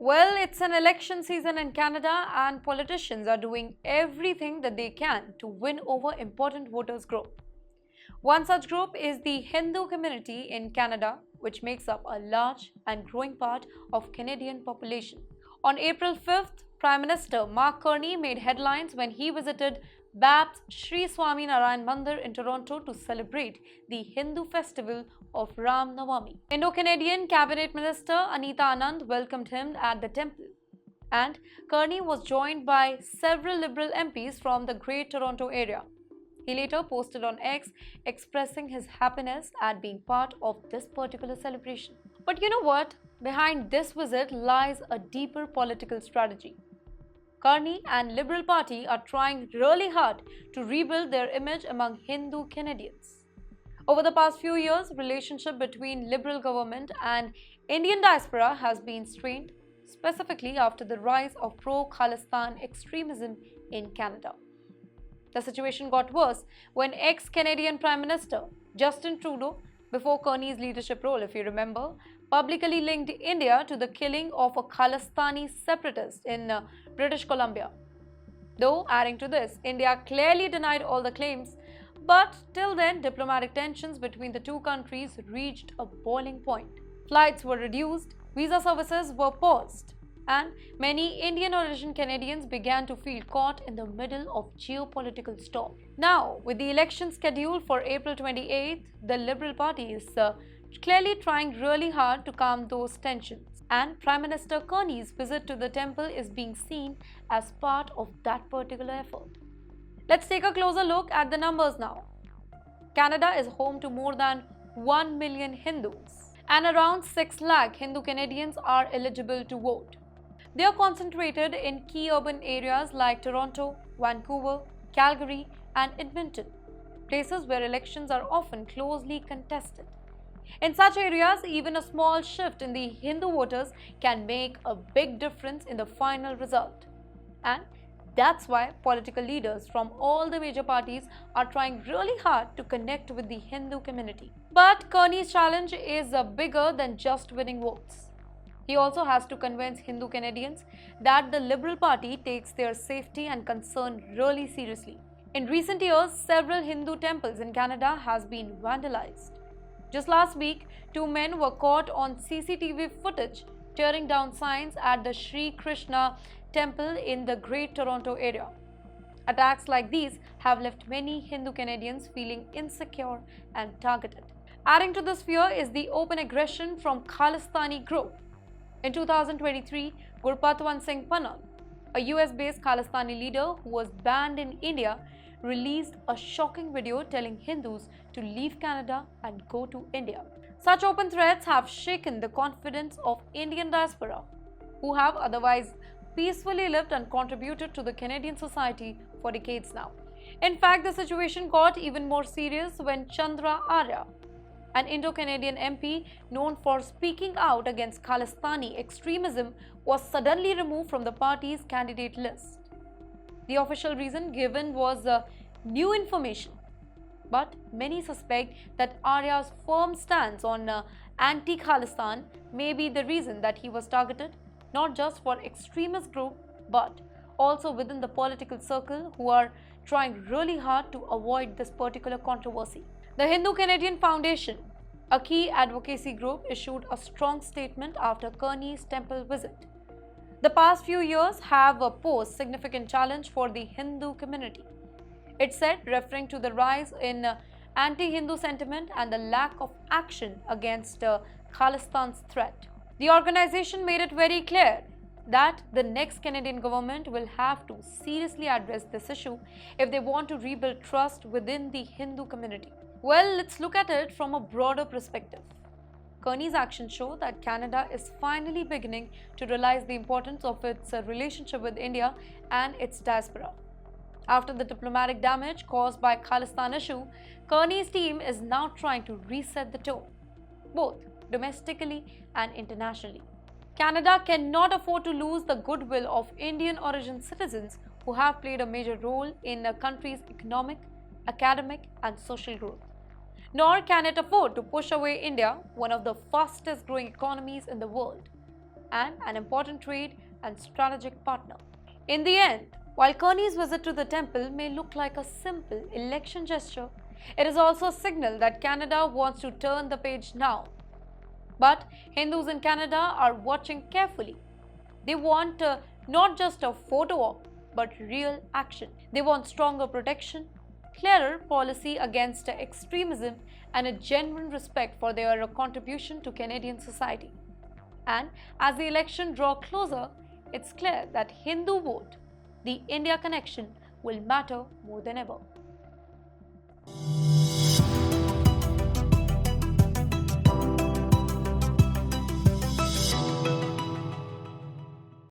Well, it's an election season in Canada, and politicians are doing everything that they can to win over important voters group. One such group is the Hindu community in Canada, which makes up a large and growing part of Canadian population. On April 5th, Prime Minister Mark Carney made headlines when he visited BAP's Sri Swami Narayan Mandir in Toronto to celebrate the Hindu festival of Ram Navami. Indo-Canadian Cabinet Minister Anita Anand welcomed him at the temple, and Carney was joined by several Liberal MPs from the Great Toronto area. He later posted on X expressing his happiness at being part of this particular celebration. But you know what? Behind this visit lies a deeper political strategy. Carney and Liberal Party are trying really hard to rebuild their image among Hindu Canadians. Over the past few years, relationship between Liberal government and Indian diaspora has been strained, specifically after the rise of pro-Khalistan extremism in Canada. The situation got worse when ex-Canadian Prime Minister Justin Trudeau, before Carney's leadership role if you remember, publicly linked India to the killing of a Khalistani separatist in British Columbia. Though, adding to this, India clearly denied all the claims, but till then, diplomatic tensions between the two countries reached a boiling point. Flights were reduced, visa services were paused, and many Indian origin Canadians began to feel caught in the middle of geopolitical storm. Now, with the election scheduled for April 28th, the Liberal Party is clearly trying really hard to calm those tensions, and Prime Minister Carney's visit to the temple is being seen as part of that particular effort. Let's take a closer look at the numbers now. Canada is home to more than 1 million Hindus, and around 6 lakh Hindu Canadians are eligible to vote. They are concentrated in key urban areas like Toronto, Vancouver, Calgary, and Edmonton, places where elections are often closely contested. In such areas, even a small shift in the Hindu voters can make a big difference in the final result. And that's why political leaders from all the major parties are trying really hard to connect with the Hindu community. But Carney's challenge is bigger than just winning votes. He also has to convince Hindu Canadians that the Liberal Party takes their safety and concern really seriously. In recent years, several Hindu temples in Canada has been vandalized. Just last week, 2 men were caught on CCTV footage tearing down signs at the Sri Krishna temple in the Great Toronto area. Attacks like these have left many Hindu Canadians feeling insecure and targeted. Adding to this fear is the open aggression from Khalistani group. In 2023, Gurpatwan Singh Panal, a US-based Khalistani leader who was banned in India, released a shocking video telling Hindus to leave Canada and go to India. Such open threats have shaken the confidence of Indian diaspora, who have otherwise peacefully lived and contributed to the Canadian society for decades now. In fact, the situation got even more serious when Chandra Arya, an Indo-Canadian MP known for speaking out against Khalistani extremism, was suddenly removed from the party's candidate list. The official reason given was new information, but many suspect that Arya's firm stance on anti-Khalistan may be the reason that he was targeted, not just for extremist group, but also within the political circle who are trying really hard to avoid this particular controversy. The Hindu Canadian Foundation, a key advocacy group, issued a strong statement after Carney's temple visit. The past few years have posed significant challenge for the Hindu community, it said, referring to the rise in anti-Hindu sentiment and the lack of action against Khalistan's threat. The organization made it very clear that the next Canadian government will have to seriously address this issue if they want to rebuild trust within the Hindu community. Well, let's look at it from a broader perspective. Carney's actions show that Canada is finally beginning to realize the importance of its relationship with India and its diaspora. After the diplomatic damage caused by Khalistan issue, Carney's team is now trying to reset the tone, both domestically and internationally. Canada cannot afford to lose the goodwill of Indian origin citizens who have played a major role in the country's economic, academic, and social growth. Nor can it afford to push away India, one of the fastest growing economies in the world. and an important trade and strategic partner. In the end, while Carney's visit to the temple may look like a simple election gesture, it is also a signal that Canada wants to turn the page now. But Hindus in Canada are watching carefully. They want not just a photo op, but real action. They want stronger protection, clearer policy against extremism, and a genuine respect for their contribution to Canadian society. And as the election draws closer, it's clear that Hindu vote, the India connection, will matter more than ever.